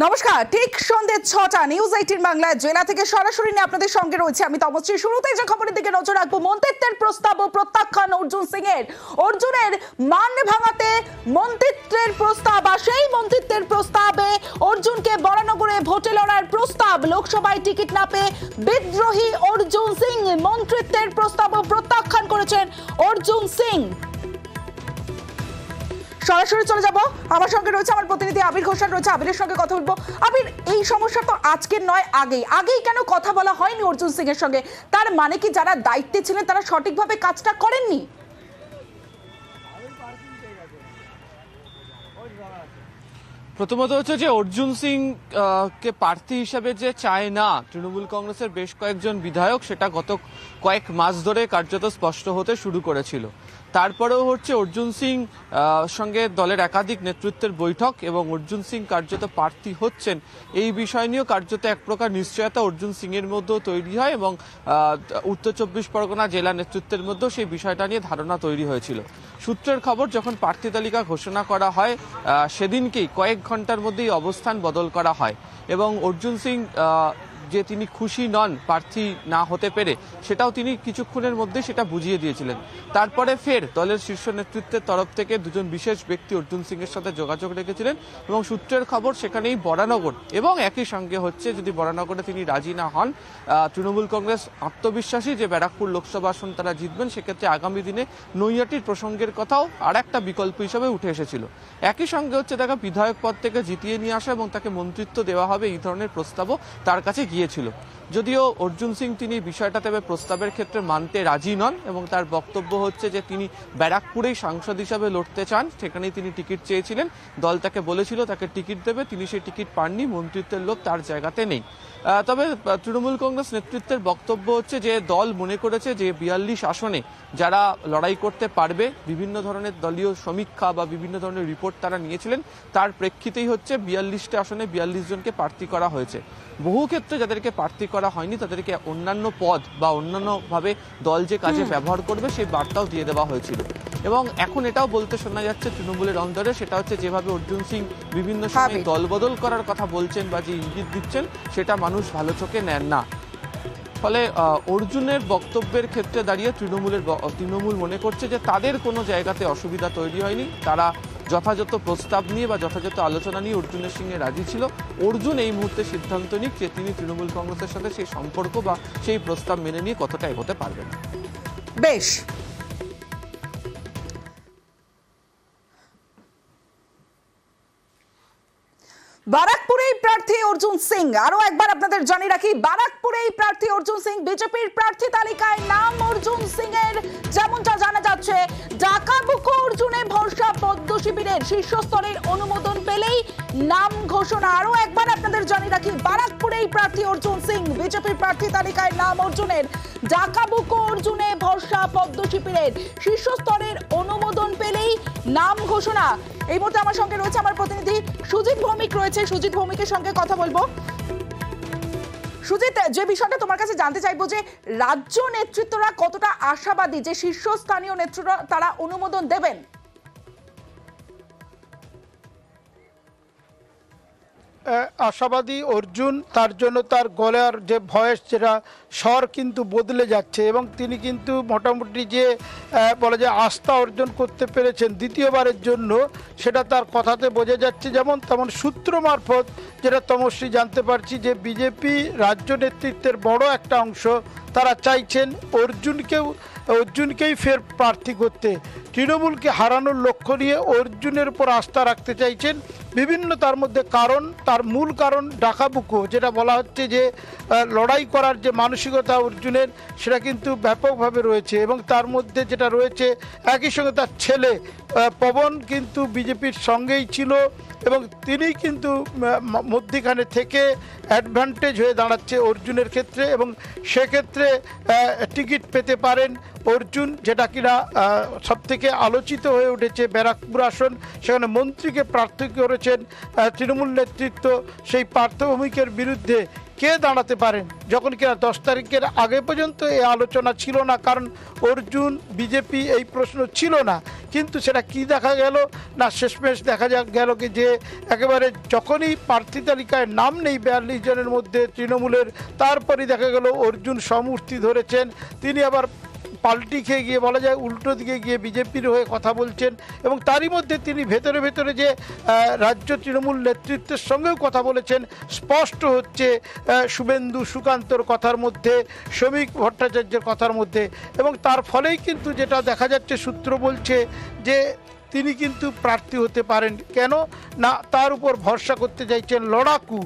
নমস্কার, ঠিক সন্ধ্যে ৬টা নিউজ 18 বাংলায় জেলা থেকে সরাসরি নিয়ে আপনাদের সঙ্গে রয়েছে আমি তমশ্রী। শুরুতেই যে খবরের দিকে নজর রাখবো, মন্ত্রিত্বের প্রস্তাব ও প্রত্যাখ্যান অর্জুন সিং এর। অর্জুনের মান ভাঙাতে মন্ত্রিত্বের প্রস্তাব, আর সেই মন্ত্রিত্বের প্রস্তাবে অর্জুনকে বরানগরে ভোটে লড়ার প্রস্তাব। লোকসভায় টিকিট না পেয়ে বিদ্রোহী অর্জুন সিং মন্ত্রিত্বের প্রস্তাব ও প্রত্যাখ্যান করেছেন অর্জুন সিং। সরাসরি চলে যাব, আমার সঙ্গে রয়েছে আমার প্রতিনিধি আবির ঘোষাল রয়েছে, আবিরের সঙ্গে কথা বলবো। আবির, এই সমস্যা তো আজকের নয়, আগেই কেন কথা বলা হয়নি অর্জুন সিং এর সঙ্গে? তার মানে কি যারা দায়িত্বে ছিলেন তারা সঠিকভাবে কাজটা করেননি? প্রথমত হচ্ছে যে অর্জুন সিং কে প্রার্থী হিসেবে যে চায় না তৃণমূল কংগ্রেসের বেশ কয়েকজন বিধায়ক, সেটা গত কয়েক মাস ধরে কার্যত স্পষ্ট হতে শুরু করেছিল। তারপরেও হচ্ছে অর্জুন সিং সঙ্গে দলের একাধিক নেতৃত্বের বৈঠক এবং অর্জুন সিং কার্যত প্রার্থী হচ্ছেন এই বিষয় নিয়েও কার্যত এক প্রকার নিশ্চয়তা অর্জুন সিং এর মধ্যেও তৈরি হয় এবং উত্তর 24 পরগনা জেলা নেতৃত্বের মধ্যেও সেই বিষয়টা নিয়ে ধারণা তৈরি হয়েছিল। সূত্রের খবর, যখন প্রার্থী তালিকা ঘোষণা করা হয় সেদিনকেই কয়েক ঘন্টার মধ্যেই অবস্থান বদল করা হয় এবং অর্জুন সিং যে তিনি খুশি নন প্রার্থী না হতে পেরে, সেটাও তিনি কিছুক্ষণের মধ্যে সেটা বুঝিয়ে দিয়েছিলেন। তারপরে ফের দলের শীর্ষ নেতৃত্বের তরফ থেকে দুজন বিশেষ ব্যক্তি অর্জুন সিং এর সাথে যোগাযোগ রেখেছিলেন এবং সূত্রের খবর সেখানেই বরানগর এবং একই সঙ্গে হচ্ছে যদি বরানগরে তিনি রাজি না হন, তৃণমূল কংগ্রেস আত্মবিশ্বাসী যে ব্যারাকপুর লোকসভা আসন তারা জিতবেন, সেক্ষেত্রে আগামী দিনে নৈহাটির প্রসঙ্গের কথাও আর একটা বিকল্প হিসাবে উঠে এসেছিল। একই সঙ্গে হচ্ছে তাকে বিধায়ক পদ থেকে জিতিয়ে নিয়ে আসা এবং তাকে মন্ত্রিত্ব দেওয়া হবে এই ধরনের প্রস্তাবও তার কাছে গিয়েছিল। যদিও অর্জুন সিং তিনি বিষয়টা তবে প্রস্তাবের ক্ষেত্রে মানতে রাজি নন এবং তার বক্তব্য হচ্ছে যে তিনি ব্যারাকপুরেই সাংসদ হিসাবে লড়তে চান, সেখানেই তিনি টিকিট চেয়েছিলেন। দল তাকে বলেছিল তাকে টিকিট দেবে, তিনি সেই টিকিট পাননি, মন্ত্রিত্বের লোক তার জায়গাতে নেই। তবে তৃণমূল কংগ্রেস নেতৃত্বের বক্তব্য হচ্ছে যে দল মনে করেছে যে 42 আসনে যারা লড়াই করতে পারবে, বিভিন্ন ধরনের দলীয় সমীক্ষা বা বিভিন্ন ধরনের রিপোর্ট তারা নিয়েছিলেন, তার প্রেক্ষিতেই হচ্ছে 42টা আসনে 42 জনকে প্রার্থী করা হয়েছে। বহু ক্ষেত্রে যাদেরকে প্রার্থী করা হয়নি তাদেরকে অন্যান্য পদ বা অন্যান্যভাবে দল যে কাজে ব্যবহার করবে সেই বার্তাও দিয়ে দেওয়া হয়েছিল। এবং এখন এটাও বলতে শোনা যাচ্ছে তৃণমূলের অন্তরে, সেটা হচ্ছে যেভাবে অর্জুন সিং বিভিন্ন সময় দল বদল করার কথা বলছেন বা যে ইঙ্গিত দিচ্ছেন, সেটা মানুষ ভালো চোখে নেন না। ফলে অর্জুনের বক্তব্যের ক্ষেত্রে দাঁড়িয়ে তৃণমূল মনে করছে যে তাদের কোনো জায়গাতে অসুবিধা তৈরি হয়নি, তারা যথাযথ প্রস্তাব নিয়ে বা যথাযথ আলোচনা নিয়ে অর্জুনের সঙ্গে রাজি ছিল। অর্জুন এই মুহূর্তে সিদ্ধান্ত নিক যে তিনি তৃণমূল কংগ্রেসের সাথে সেই সম্পর্ক বা সেই প্রস্তাব মেনে নিয়ে কতটা এগোতে পারবেন। বেশ, বারাকপুরেই প্রার্থী অর্জুন সিং। আরো একবার আপনাদের জানিয়ে রাখি, বারাকপুরেই প্রার্থী অর্জুন সিং। বিজেপির প্রার্থী তালিকায় নাম অর্জুন সিং এর। যেমনটা জানা যাচ্ছে, ডাকাবুকো অর্জুনে ভরসা পদ্ম শিবিরের শীর্ষস্তরের অনুমোদন পেলেই নাম ঘোষণা। আরো একবার আপনাদের জানিয়ে রাখি, বারাকপুরেই প্রার্থী অর্জুন সিং। বিজেপির প্রার্থী তালিকায় নাম অর্জুনের। ডাকাবুকো অর্জুনে ভরসা পদ্ম শিবিরের শীর্ষস্তরের অনুমোদন পেলেই নাম ঘোষণা। এই মুহূর্তে আমার সঙ্গে রয়েছে আমার প্রতিনিধি সুজিত ভৌমিক রয়েছে, সুজিত ভৌমিকের সঙ্গে কথা বলবো। সুজিত, যে বিষয়টা তোমার কাছে জানতে চাইবো যে রাজ্য নেতৃত্বরা কতটা আশাবাদী যে শীর্ষস্থানীয় নেতৃত্বরা তারা অনুমোদন দেবেন? আশাবাদী অর্জুন, তার জন্য তার গলার যে ভয়েস, যেটা স্বর কিন্তু বদলে যাচ্ছে এবং তিনি কিন্তু মোটামুটি যে বলা যায় আস্থা অর্জন করতে পেরেছেন দ্বিতীয়বারের জন্য, সেটা তার কথাতে বোঝা যাচ্ছে। যেমন তেমন সূত্র মারফত যেটা তমশ্রী জানতে পারছি যে বিজেপি রাজ্য নেতৃত্বের বড় একটা অংশ তারা চাইছেন অর্জুনকেই ফের প্রার্থী করতে। তৃণমূলকে হারানোর লক্ষ্য নিয়ে অর্জুনের উপর আস্থা রাখতে চাইছেন। বিভিন্ন তার মধ্যে কারণ, তার মূল কারণ ডাকাবুকো, যেটা বলা হচ্ছে যে লড়াই করার যে মানসিকতা অর্জুনের, সেটা কিন্তু ব্যাপকভাবে রয়েছে এবং তার মধ্যে যেটা রয়েছে, একই সঙ্গে তার ছেলে পবন কিন্তু বিজেপির সঙ্গেই ছিল এবং তিনি কিন্তু মধ্যখানে থেকে অ্যাডভান্টেজ হয়ে দাঁড়াচ্ছে অর্জুনের ক্ষেত্রে এবং সেক্ষেত্রে টিকিট পেতে পারেন অর্জুন, যেটা কিনা সবথেকে আলোচিত হয়ে উঠেছে ব্যারাকপুর আসন। সেখানে মন্ত্রীকে প্রার্থী করেছেন তৃণমূল নেতৃত্ব। সেই পার্থভূমিকের বিরুদ্ধে কে দাঁড়াতে পারেন, যখন কিনা 10 তারিখের আগে পর্যন্ত এই আলোচনা ছিল না, কারণ অর্জুন বিজেপি এই প্রশ্ন ছিল না। কিন্তু সেটা কি দেখা গেল না, শেষমেশ দেখা গেল কি যে একেবারে যখনই প্রার্থী তালিকায় নাম নেই 42 জনের মধ্যে তৃণমূলের, তারপরে দেখা গেল অর্জুন সমূর্তি ধরেছেন। তিনি আবার পাল্টি খেয়ে গিয়ে বলা যায় উল্টো দিকে গিয়ে বিজেপির হয়ে কথা বলছেন, এবং তারই মধ্যে তিনি ভেতরে ভেতরে যে রাজ্য তৃণমূল নেতৃত্বের সঙ্গেও কথা বলেছেন, স্পষ্ট হচ্ছে শুভেন্দু সুকান্তর কথার মধ্যে, শ্রমিক ভট্টাচার্যের কথার মধ্যে। এবং তার ফলেই কিন্তু যেটা দেখা যাচ্ছে, সূত্র বলছে যে তিনি কিন্তু প্রার্থী হতে পারেন। কেন না, তার উপর ভরসা করতে চাইছেন লড়াকু।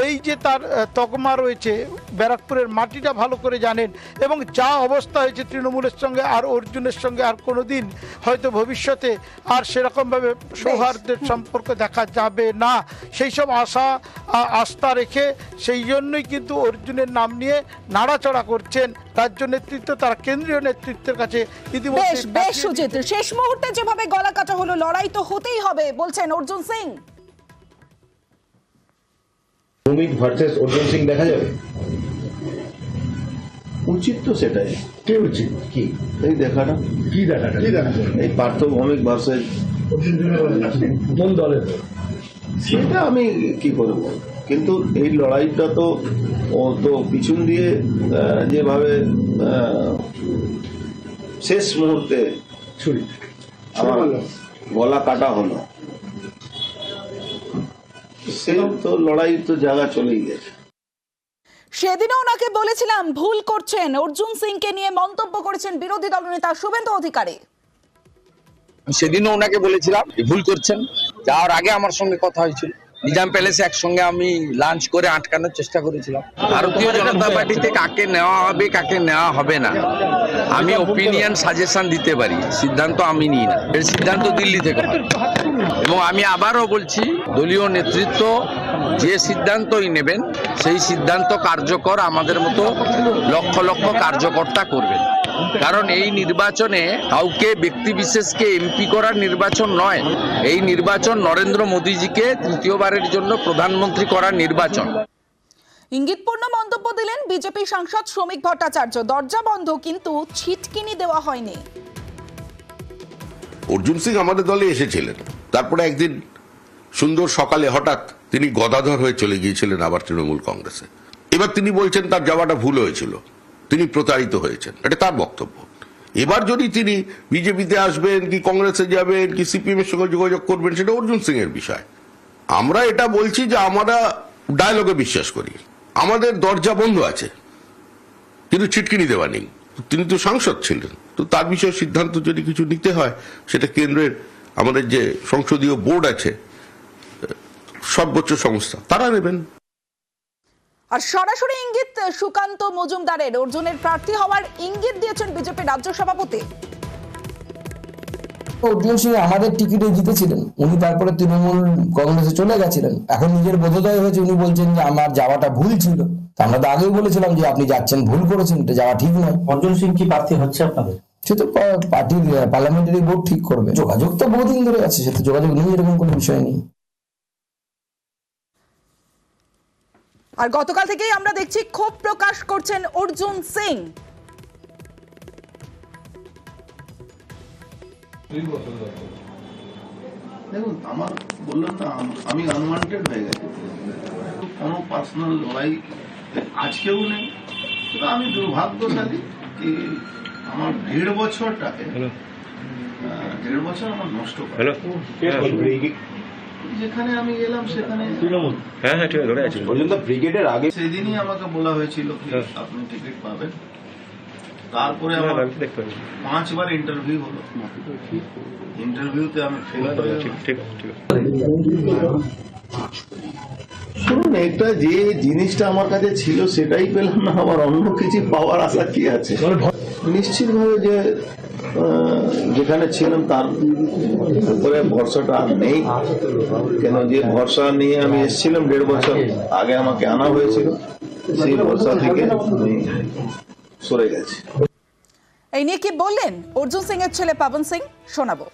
এই যে তার তকমা রয়েছে, ব্যারাকপুরের মাটিটা ভালো করে জানেন, এবং যা অবস্থা হয়েছে তৃণমূলের সঙ্গে আর অর্জুনের সঙ্গে আর কোনো দিন হয়তো ভবিষ্যতে আর সেরকমভাবে সৌহার্দ্যের সম্পর্ক দেখা যাবে না। সেই সব আস্থা রেখে সেই জন্যই কিন্তু অর্জুনের নাম নিয়ে নাড়াচড়া করছেন রাজ্য নেতৃত্ব, তার কেন্দ্রীয় নেতৃত্বের কাছে ইতিমধ্যে। বেশ সুজিত, শেষ মুহূর্তে যেভাবে গলা কাটা হলো, লড়াই তো হতেই হবে বলছেন অর্জুন সিং। শ্রমিক ভার্সেস অর্জুন সিং দেখা যাবে, উচিত তো সেটাই। কে উচিত কি এই দেখাটা, কি দেখাটা এই পার্থ ভৌমিক ভার্সেস কোন দলের? সেটা আমি কি করব, কিন্তু এই লড়াইটা তো ও তো পিছন দিয়ে যেভাবে শেষ মুহূর্তে ছুরি আমার গলা কাটা হলো, সেই তো লড়াই তো জায়গা চলেই গেছে। সেদিনও ওনাকে বলেছিলাম ভুল করছেন, অর্জুন সিংকে নিয়ে মন্তব্য করেছেন বিরোধী দলনেতা শুভেন্দু অধিকারী। সেদিনও ওনাকে বলেছিলাম ভুল করছেন। যাওয়ার আগে আমার সঙ্গে কথা হয়েছিল, নিজাম প্যালেসে একসঙ্গে আমি লাঞ্চ করে আটকানোর চেষ্টা করেছিলাম। ভারতীয় জনতা পার্টিতে কাকে নেওয়া হবে কাকে নেওয়া হবে না আমি ওপিনিয়ন সাজেশন দিতে পারি, সিদ্ধান্ত আমি নিই না, এর সিদ্ধান্ত দিল্লি থেকে হয়। এবং আমি আবারও বলছি, দলীয় নেতৃত্ব যে সিদ্ধান্তই নেবেন সেই সিদ্ধান্ত কার্যকর আমাদের মতো লক্ষ লক্ষ কার্যকর্তা করবেন। কারণ এই নির্বাচনে কাউকে ব্যক্তি বিশেষকে এমপি করার নির্বাচন নয়, এই নির্বাচন নরেন্দ্র মোদীজিকে তৃতীয়বারের জন্য প্রধানমন্ত্রী করার নির্বাচন। ইঙ্গিতপূর্ণ মন্তব্য দিলেন বিজেপি সাংসদ শ্রমিক ভট্টাচার্য। দরজা বন্ধ, কিন্তু ছিটকিনি দেওয়া হয়নি। অর্জুন সিং আমাদের দলে এসেছিলেন, তারপরে একদিন সুন্দর সকালে হঠাৎ তিনি গদাধর হয়ে চলে গিয়েছিলেন আবার তৃণমূল কংগ্রেসে। এবার তিনি বলছেন তার যাওয়াটা ভুল হয়েছিল, তিনি প্রতারিত হয়েছেন, এটা তার বক্তব্য। এবার যদি তিনি বিজেপিতে আসবেন কি কংগ্রেসে যাবেন কি সিপিএম এর সঙ্গে যোগাযোগ করবেন, সেটা অর্জুন সিং এর বিষয়। আমরা এটা বলছি যে আমরা ডায়লগে বিশ্বাস করি, আমাদের দরজা বন্ধ আছে, কিন্তু ছিটকিনি দেওয়া নেই। তিনি তো সাংসদ ছিলেন, তো তার বিষয়ে সিদ্ধান্ত যদি কিছু নিতে হয় সেটা কেন্দ্রের আমাদের যে সংসদীয় বোর্ড আছে, সর্বোচ্চ সংস্থা, তারা নেবেন। আর সরাসরি ইঙ্গিত সুকান্ত মজুমদারের, অর্জুনের প্রার্থী হওয়ার ইঙ্গিত দিয়েছেন বিজেপি রাজ্য সভাপতি। অর্জুন সিং আমাদের টিকিটে জিতেছিলেন, উনি তারপরে তৃণমূল কংগ্রেসে চলে গেছিলেন। এখন নিজের বোধোদয় হয়েছে, উনি বলছেন যে আমার যাওয়াটা ভুল ছিল। আমরা তো আগেই বলেছিলাম যে আপনি যাচ্ছেন ভুল করেছেন, এটা যাওয়া ঠিক নয়। অর্জুন সিং কি প্রার্থী হচ্ছে আপনাদের? সে তো পার্টির পার্লামেন্টারি বোর্ড ঠিক করবে। যোগাযোগ তো বহুদিন ধরে আছে, সে তো যোগাযোগ নেই, এরকম কোনো বিষয় নেই। আর গতকাল থেকেই আমরা দেখছি ক্ষোভ প্রকাশ করছেন অর্জুন সিং। দেখুন, আমার বললাম না, আমি আনওয়ান্টেড হয়ে গেছি, কোনো পার্সোনাল লড়াই আজকেও নেই। আমি দুর্ভাগ্যশালী কি আমার 1.5 বছরটাকে 1.5 বছর আমার নষ্ট করে, যেখানে আমি গেলাম সেখানে ব্রিগেডের আগে সেদিনই আমাকে বলা হয়েছিল কি আপনি টিকিট পাবেন। তারপরে আমার 5 বার ইন্টারভিউ হলো, ইন্টারভিউতে আমি ফেল করে শুনুন, এটা যে জিনিসটা আমার কাছে ছিল সেটাই পেলাম না, আমার অন্য কিছু পাওয়ার আশা কি আছে? নিশ্চিতভাবে যে যেখানে ছিলাম তার উপরে ভরসাটা আর নেই। কেন, যে ভরসা নিয়ে আমি এসেছিলাম 1.5 বছর আগে আমাকে আনা হয়েছিল, সেই ভরসা থেকে আমি সরে গেছি। এই নিয়ে কি বললেন অর্জুন সিং এর ছেলে পাবন সিং, শোনাবো।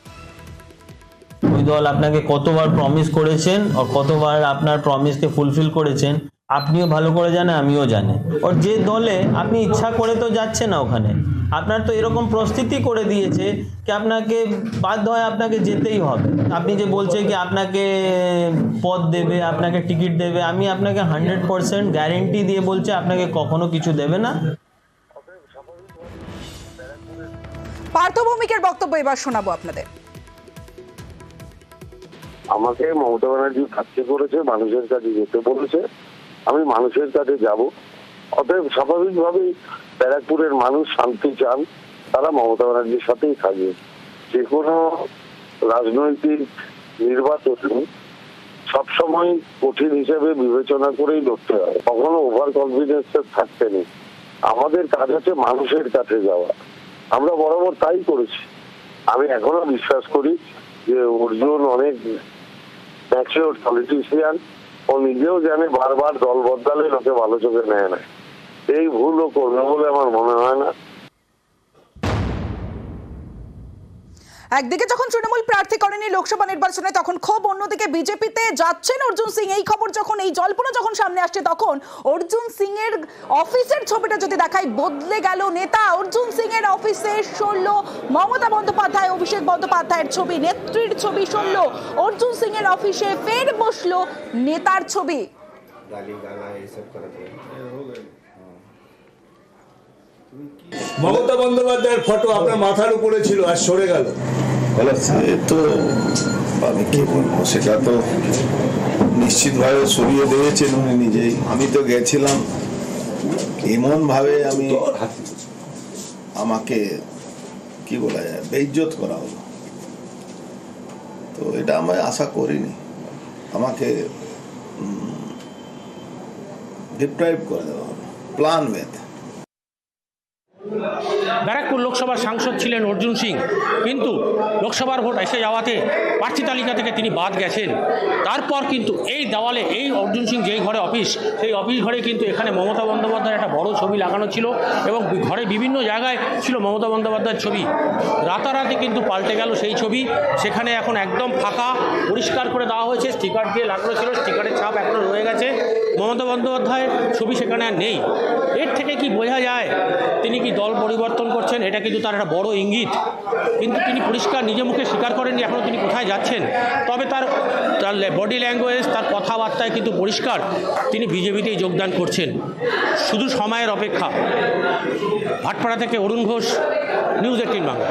ওই দল আপনাকে কতবার প্রমিস করেছেন আর কতবার আপনার প্রমিসকে ফুলফিল করেছেন, আপনিও ভালো করে জানেন, আমিও জানি। ওর যে দলে আপনি ইচ্ছা করে তো যাচ্ছেন না ওখানে, আপনার তো এরকম পরিস্থিতি করে দিয়েছে কি আপনাকে বাধ্য হয় আপনাকে যেতেই হবে। আপনি যে বলছেন কি আপনাকে পদ দেবে, আপনাকে টিকিট দেবে, আমি আপনাকে 100% গ্যারেন্টি দিয়ে বলছি আপনাকে কখনো কিছু দেবে না। পার্থ ভৌমিকের বক্তব্য এবার শোনাবো আপনাদের। আমাকে মমতা ব্যানার্জি থাকতে করেছে, মানুষের কাছে যেতে বলেছে, আমি মানুষের কাছে যাব। অতএব স্বাভাবিকভাবেই ব্যারাকপুরের মানুষ শান্তি চান, তারা মমতা ব্যানার্জির সাথেই থাকবে। যে কোনো রাজনৈতিক নির্বাচন সবসময় কঠিন হিসেবে বিবেচনা করেই লড়তে হয়, কখনো ওভার কনফিডেন্সের থাকতে নেই। আমাদের কাজ হচ্ছে মানুষের কাছে যাওয়া, আমরা বরাবর তাই করেছি। আমি এখনো বিশ্বাস করি যে অর্জুন অনেক ম্যাচিওর পলিটিশিয়ান, ও নিজেও জানে বারবার দল বদলালে লোকে ভালো চোখে নেয় না, এই ভুলও করবে বলে আমার মনে হয় না। একদিকে যখন তৃণমূল প্রার্থী করেনি লোকসভা নির্বাচনে তখন ক্ষোভ, অন্যদিকে বিজেপিতে যাচ্ছেন অর্জুন সিং। এই খবর যখন, এই জল্পনা যখন সামনে আসছে তখন অর্জুন সিং এর অফিসের ছবিটা যদি দেখাই, বদলে গেল নেতা। অর্জুন সিং এর অফিসে সরলো মমতা বন্দ্যোপাধ্যায়, অভিষেক বন্দ্যোপাধ্যায়ের ছবি, নেত্রীর ছবি সরলো। অর্জুন সিং এর অফিসে ফের বসলো নেতার ছবি। মমতা বন্দ্যোপাধ্যায়ের ফটো আপনার মাথার উপরে ছিল আর সরে গেল। তো আমি কি বলবো, সেটা তো নিশ্চিতভাবে সরিয়ে দিয়েছেন উনি নিজেই। আমি তো গেছিলাম এমন ভাবে, আমি আমাকে কি বলা যায়, বেইজ্জত করা হলো। তো এটা আমি আশা করিনি, আমাকে ডিপ্রাইভ করে দেওয়া হলো প্ল্যান ওয়েতে। ব্যারাকপুর লোকসভার সাংসদ ছিলেন অর্জুন সিং, কিন্তু লোকসভার ভোট এসে যাওয়াতে প্রার্থী তালিকা থেকে তিনি বাদ গেছেন। তারপর কিন্তু এই দেওয়ালে, এই অর্জুন সিং যেই ঘরে অফিস, সেই অফিস ঘরে কিন্তু এখানে মমতা বন্দ্যোপাধ্যায়ের একটা বড় ছবি লাগানো ছিল এবং ঘরে বিভিন্ন জায়গায় ছিল মমতা বন্দ্যোপাধ্যায়ের ছবি। রাতারাতি কিন্তু পাল্টে গেল সেই ছবি, সেখানে এখন একদম ফাঁকা, পরিষ্কার করে দেওয়া হয়েছে। স্টিকার দিয়ে লাগানো ছিল, স্টিকারের ছাপ এখনও রয়ে গেছে, মমতা বন্দ্যোপাধ্যায়ের ছবি সেখানে আর নেই। এর থেকে কি বোঝা যায় তিনি কি দল পরিবর্তন করছেন? এটা কিন্তু তার একটা বড় ইঙ্গিত। কিন্তু তিনি পরিষ্কার নিজে মুখে স্বীকার করেননি এখনও তিনি কোথায় যাচ্ছেন। তবে তার বডি ল্যাঙ্গুয়েজ, তার কথাবার্তায় কিন্তু পরিষ্কার তিনি বিজেপিতেই যোগদান করছেন। শুধু সময়ের অপেক্ষা। ভাটপাড়া থেকে অরুণ ঘোষ, নিউজ 18 বাংলা।